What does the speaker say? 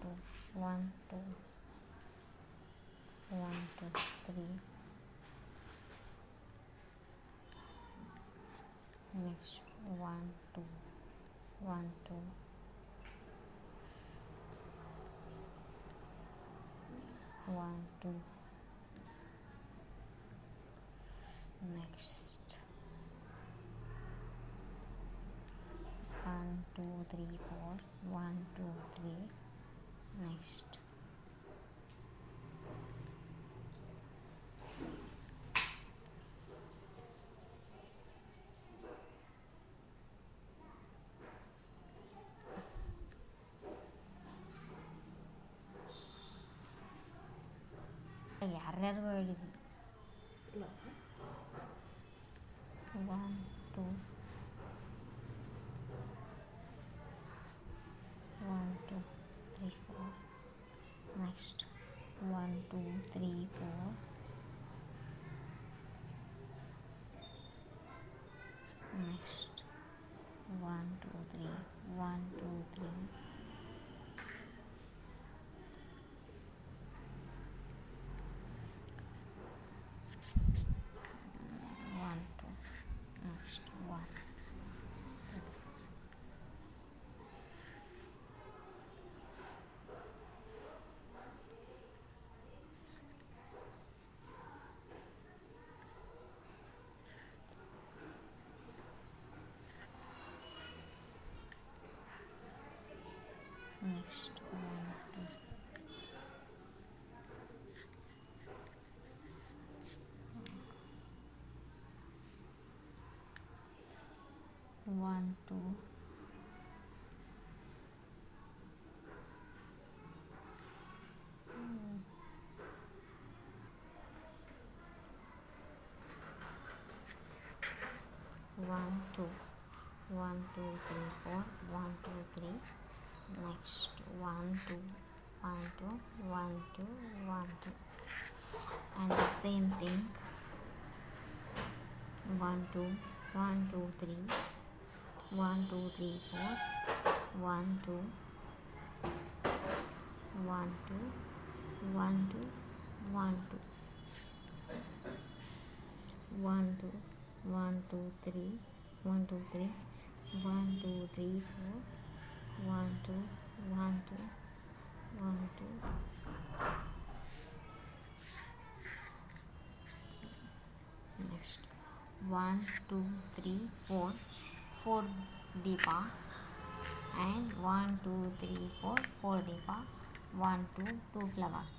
2 1 2 1 2 3 next 1 2 1 2 1 2 next 1 2 3 4 1 2 3 next ಯಾರ್ಯಾರು ಹೇಳಿದ್ವಿ 1 2 1 2 3 4 next 1 2 3 4 next 1 2 3 1 2 3 1 2 next 1 next 1 2 1 2 1 2 3 4 1 2 3 next 1 2 1 2 1 2 1 2 and the same thing 1 2 1 2 3 1 2 3 4 1 2 1 2 1 2 1 2 1 2 1 2 3 1 2 3 1 2 3 4 1 2 1 2 1 2 next 1 2 3 4 4 deepa and 1 2 3 4 4 deepa 1 2 2 flowers